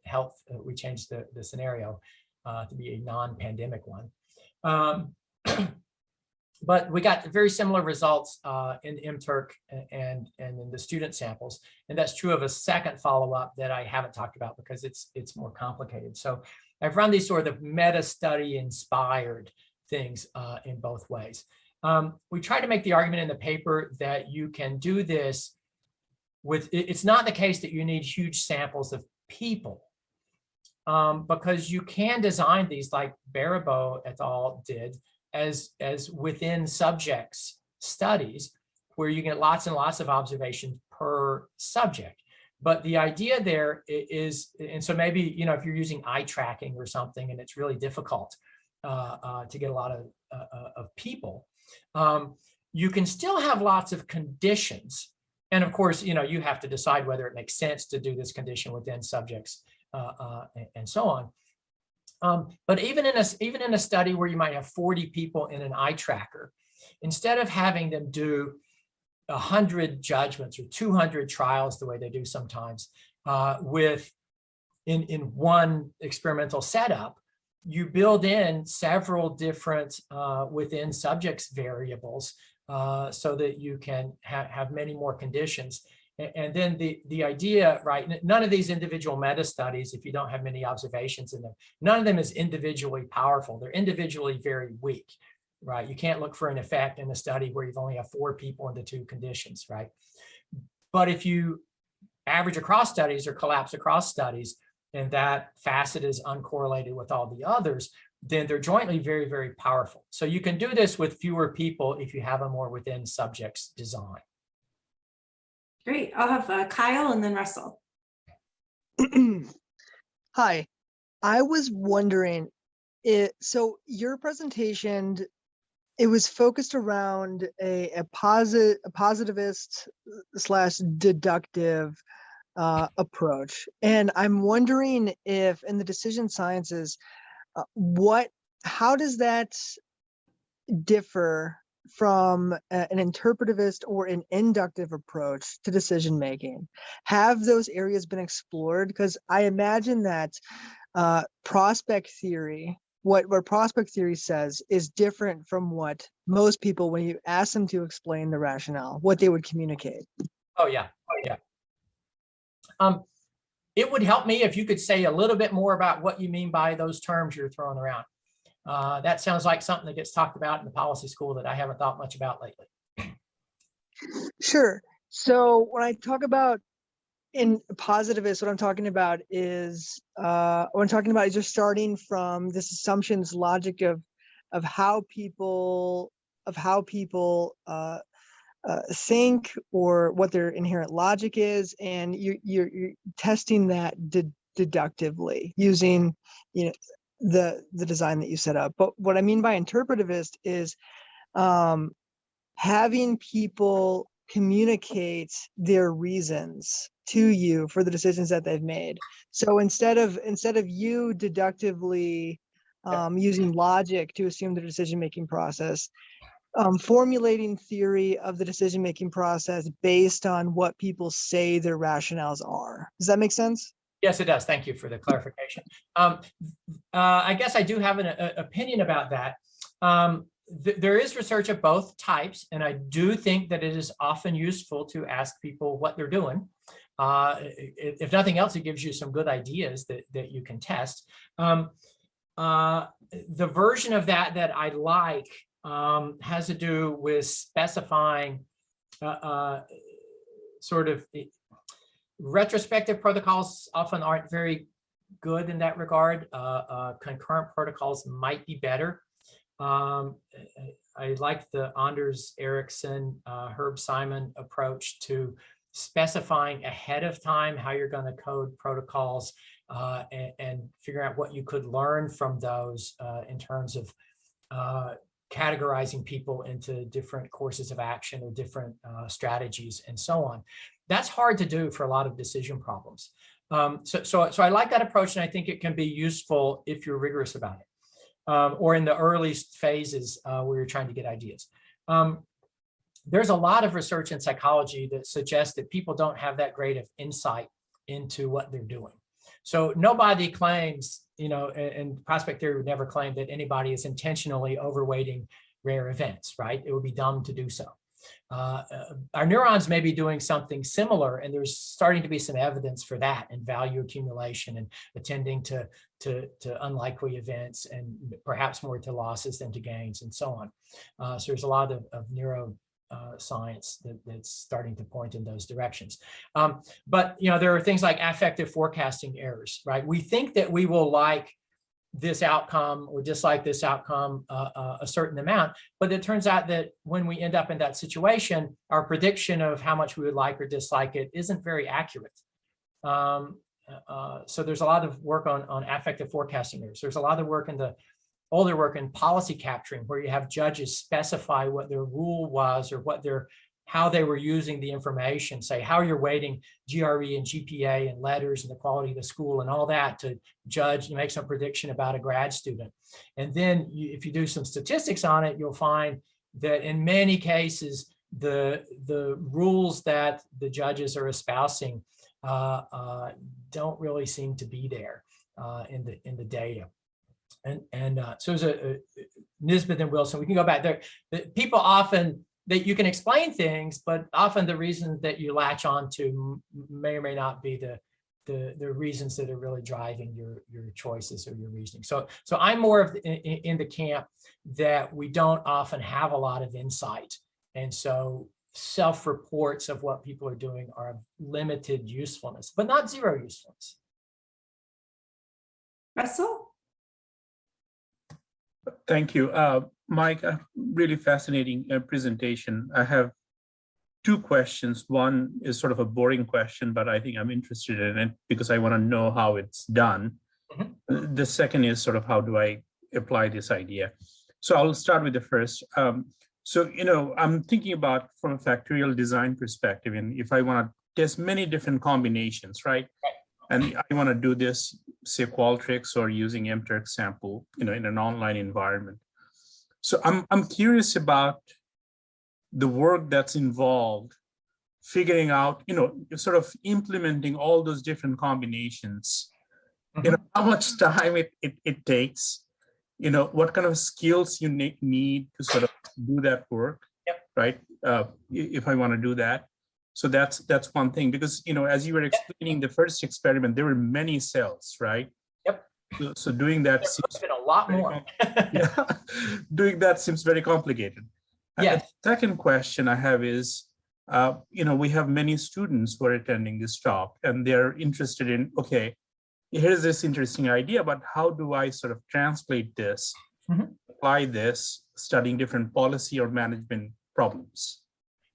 we changed the scenario to be a non-pandemic one. But we got very similar results in MTurk and in the student samples. And that's true of a second follow-up that I haven't talked about because it's more complicated. So I've run these sort of meta-study inspired things in both ways. We try to make the argument in the paper that you can do this with, it's not the case that you need huge samples of people, because you can design these like Baribeau et al. Did as within subjects studies where you get lots and lots of observations per subject. But the idea there is, and so maybe, you know, if you're using eye tracking or something and it's really difficult to get a lot of people, you can still have lots of conditions. And of course, you know, you have to decide whether it makes sense to do this condition within subjects and so on. But even in a study where you might have 40 people in an eye tracker, instead of having them do 100 judgments or 200 trials the way they do sometimes in one experimental setup, you build in several different within subjects variables so that you can have many more conditions. And then the idea, right, none of these individual meta studies, if you don't have many observations in them, none of them is individually powerful. They're individually very weak, right? You can't look for an effect in a study where you've only have 4 people in the 2 conditions, right? But if you average across studies or collapse across studies, and that facet is uncorrelated with all the others, then they're jointly very, very powerful. So you can do this with fewer people if you have a more within subjects design. Great. I'll have Kyle and then Russell. Hi, I was wondering, so your presentation, it was focused around a positivist / deductive approach. And I'm wondering if in the decision sciences, how does that differ from an interpretivist or an inductive approach to decision making? Have those areas been explored? Because I imagine that prospect theory, what prospect theory says, is different from what most people, when you ask them to explain the rationale, what they would communicate. Oh yeah, yeah. It would help me if you could say a little bit more about what you mean by those terms you're throwing around. That sounds like something that gets talked about in the policy school that I haven't thought much about lately. Sure. So when I talk about in positivist, what I'm talking about is just starting from this assumptions logic of how people think or what their inherent logic is, and you're testing that deductively using, you know, the design that you set up. But what I mean by interpretivist is having people communicate their reasons to you for the decisions that they've made. So instead of you deductively using logic to assume the decision-making process, formulating theory of the decision-making process based on what people say their rationales are. Does that make sense? Yes, it does. Thank you for the clarification. I guess I do have an opinion about that. There is research of both types, and I do think that it is often useful to ask people what they're doing. If nothing else, it gives you some good ideas that you can test. The version of that I like has to do with specifying sort of retrospective protocols often aren't very good in that regard. Concurrent protocols might be better. I like the Anders Ericsson, Herb Simon approach to specifying ahead of time how you're going to code protocols and figure out what you could learn from those in terms of categorizing people into different courses of action or different strategies and so on. That's hard to do for a lot of decision problems. So I like that approach, and I think it can be useful if you're rigorous about it, or in the earliest phases where you're trying to get ideas. There's a lot of research in psychology that suggests that people don't have that great of insight into what they're doing. So nobody claims, and prospect theory would never claim that anybody is intentionally overweighting rare events, right? It would be dumb to do so. Our neurons may be doing something similar, and there's starting to be some evidence for that in value accumulation and attending to unlikely events, and perhaps more to losses than to gains, and so on. So there's a lot of neuro science that's starting to point in those directions. But there are things like affective forecasting errors, right? We think that we will like this outcome or dislike this outcome a certain amount, but it turns out that when we end up in that situation, our prediction of how much we would like or dislike it isn't very accurate. So there's a lot of work on affective forecasting errors. There's a lot of work in the older work in policy capturing, where you have judges specify what their rule was or how they were using the information, say how you're weighting GRE and GPA and letters and the quality of the school and all that to judge and make some prediction about a grad student. And then if you do some statistics on it, you'll find that in many cases, the rules that the judges are espousing don't really seem to be there in the data. And so it was Nisbet and Wilson. We can go back there. People often, that you can explain things, but often the reasons that you latch on to may or may not be the reasons that are really driving your choices or your reasoning. So I'm more of in the camp that we don't often have a lot of insight, and so self-reports of what people are doing are of limited usefulness, but not zero usefulness. Russell? Thank you. Mike, a really fascinating presentation. I have two questions. One is sort of a boring question, but I think I'm interested in it because I want to know how it's done. Mm-hmm. The second is sort of how do I apply this idea? So I'll start with the first. So, I'm thinking about from a factorial design perspective, and if I want to test many different combinations, right? And I want to do this, say, Qualtrics or using MTurk sample, in an online environment. So I'm curious about the work that's involved, figuring out, sort of implementing all those different combinations. Mm-hmm. How much time it takes, what kind of skills you need to sort of do that work, yep. Right? If I want to do that. So that's one thing, because, as you were explaining the first experiment, there were many cells, right? Yep. So doing that seems been a lot more. Yeah, doing that seems very complicated. Yes. The second question I have is, we have many students who are attending this talk, and they're interested in, okay, here's this interesting idea, but how do I sort of translate this, mm-hmm. apply this, studying different policy or management problems?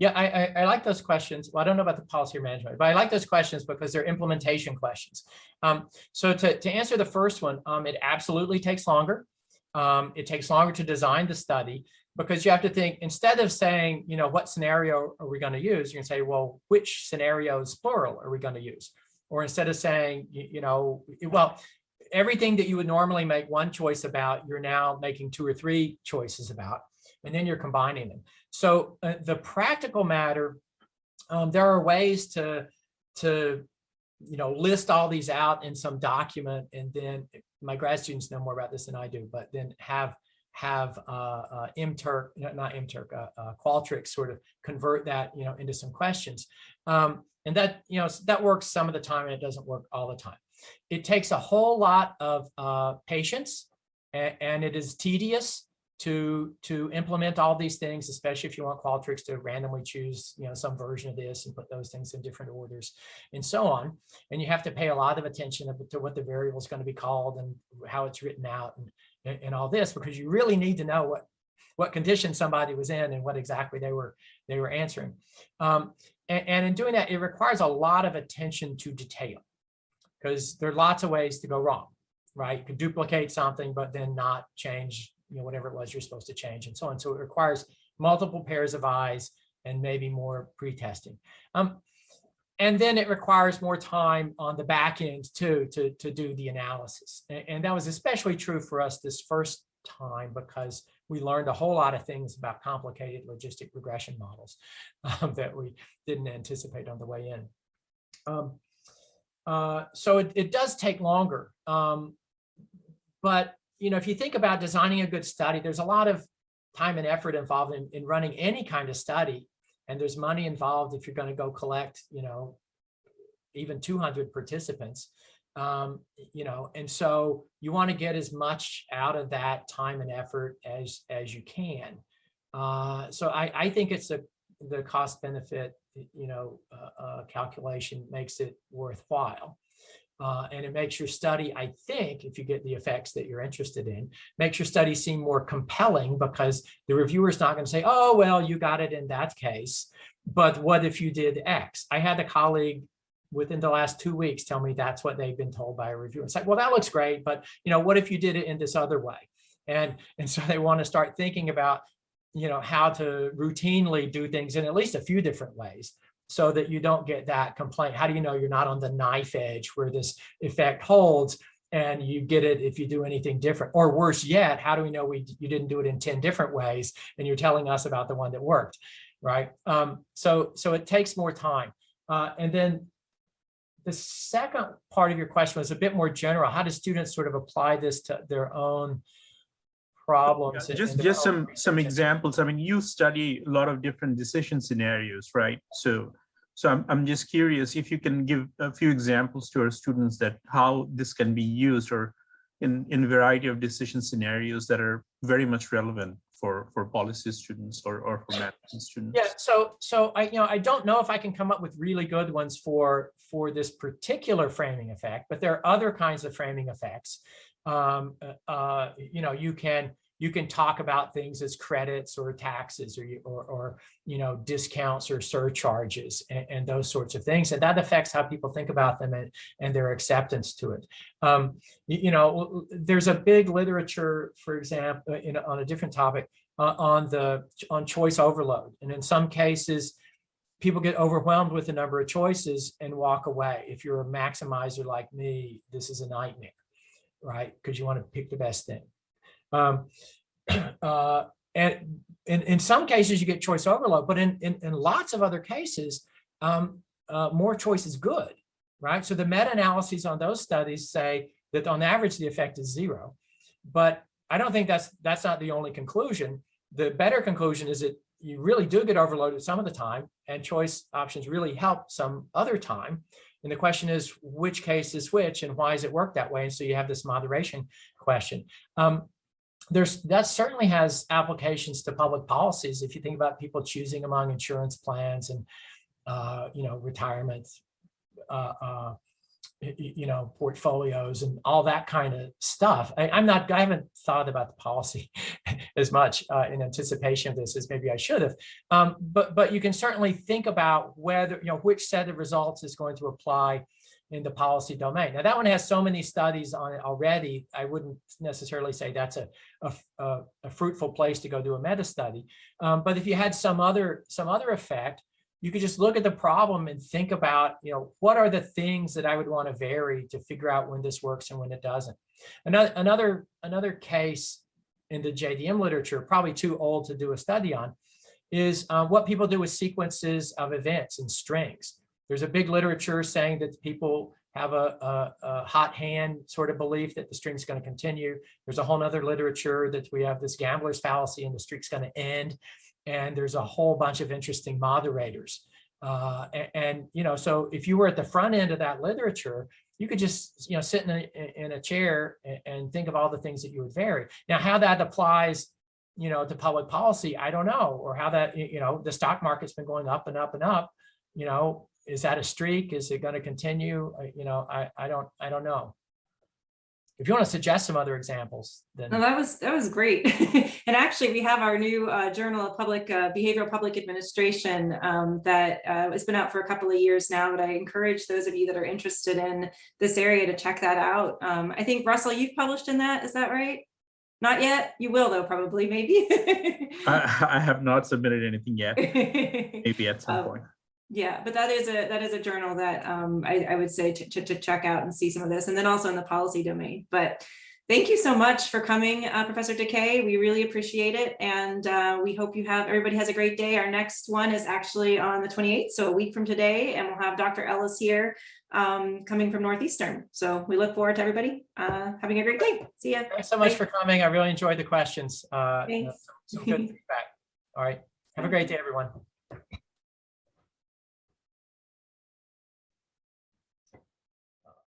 Yeah, I like those questions. Well, I don't know about the policy or management, but I like those questions because they're implementation questions. So to answer the first one, it absolutely takes longer. It takes longer to design the study because you have to think, instead of saying, what scenario are we going to use, you're going to say, well, which scenarios, plural, are we going to use? Or instead of saying, well, everything that you would normally make one choice about, you're now making 2 or 3 choices about, and then you're combining them. So the practical matter, there are ways to list all these out in some document, and then my grad students know more about this than I do, but then have MTurk, not MTurk, Qualtrics sort of convert that into some questions, and that that works some of the time, and it doesn't work all the time. It takes a whole lot of patience, and it is tedious to implement all these things, especially if you want Qualtrics to randomly choose, some version of this and put those things in different orders and so on. And you have to pay a lot of attention to what the variable is going to be called and how it's written out and all this, because you really need to know what condition somebody was in and what exactly they were answering. And in doing that, it requires a lot of attention to detail, because there are lots of ways to go wrong, right? You could duplicate something, but then not change whatever it was you're supposed to change, and so on. So it requires multiple pairs of eyes and maybe more pre-testing. And then it requires more time on the back end too to do the analysis. And that was especially true for us this first time because we learned a whole lot of things about complicated logistic regression models that we didn't anticipate on the way in. So it does take longer. But if you think about designing a good study, there's a lot of time and effort involved in running any kind of study. And there's money involved if you're going to go collect, even 200 participants, and so you want to get as much out of that time and effort as you can. So I think it's the cost benefit, calculation makes it worthwhile. And it makes your study, I think, if you get the effects that you're interested in, makes your study seem more compelling because the reviewer's not going to say, oh, well, you got it in that case, but what if you did X? I had a colleague within the last 2 weeks tell me that's what they've been told by a reviewer. It's like, well, that looks great, but what if you did it in this other way? And so they want to start thinking about, how to routinely do things in at least a few different ways, so that you don't get that complaint. How do you know you're not on the knife edge where this effect holds and you get it if you do anything different? Or worse yet, how do we know you didn't do it in 10 different ways and you're telling us about the one that worked, right? So it takes more time. And then the second part of your question was a bit more general. How do students sort of apply this to their own problems? Yeah, just some examples. I mean, you study a lot of different decision scenarios, right? So I'm just curious if you can give a few examples to our students that how this can be used or in a variety of decision scenarios that are very much relevant for policy students or for management students. Yeah, so I don't know if I can come up with really good ones for this particular framing effect, but there are other kinds of framing effects. You can talk about things as credits or taxes or discounts or surcharges and those sorts of things, and that affects how people think about them and their acceptance to it. There's a big literature, for example, on a different topic on choice overload, and in some cases, people get overwhelmed with the number of choices and walk away. If you're a maximizer like me, this is a nightmare, right? Because you want to pick the best thing. And in some cases you get choice overload, but in lots of other cases, more choice is good, right? So the meta-analyses on those studies say that on average the effect is 0, but I don't think that's not the only conclusion. The better conclusion is that you really do get overloaded some of the time, and choice options really help some other time. And the question is, which case is which, and why does it work that way? And so you have this moderation question. That certainly has applications to public policies. If you think about people choosing among insurance plans and retirement, portfolios and all that kind of stuff. I haven't thought about the policy as much in anticipation of this as maybe I should have. But you can certainly think about whether, which set of results is going to apply in the policy domain. Now that one has so many studies on it already, I wouldn't necessarily say that's a fruitful place to go do a meta study. But if you had some other effect, you could just look at the problem and think about, what are the things that I would want to vary to figure out when this works and when it doesn't. Another case in the JDM literature, probably too old to do a study on, is what people do with sequences of events and strings. There's a big literature saying that people have a hot hand sort of belief that the string's going to continue. There's a whole other literature that we have this gambler's fallacy and the streak's going to end. And there's a whole bunch of interesting moderators. So if you were at the front end of that literature, you could just sit in a chair and think of all the things that you would vary. Now, how that applies to public policy, I don't know, or how that, the stock market's been going up and up and up, is that a streak? Is it going to continue? I don't know. If you want to suggest some other examples, then. No, that was great. And actually, we have our new Journal of Behavioral Public Administration that has been out for a couple of years now, but I encourage those of you that are interested in this area to check that out. I think, Russell, you've published in that, is that right? Not yet? You will, though, probably, maybe. I have not submitted anything yet. Maybe at some point. Yeah, but that is a journal that I would say to check out and see some of this, and then also in the policy domain. But thank you so much for coming, Professor DeKay. We really appreciate it, and we hope everybody has a great day. Our next one is actually on the 28th, so a week from today, and we'll have Dr. Ellis here coming from Northeastern. So we look forward to everybody having a great day. See ya. Thanks so much Bye. for coming. I really enjoyed the questions. Thanks. Some good feedback. All right. Have a great day, everyone.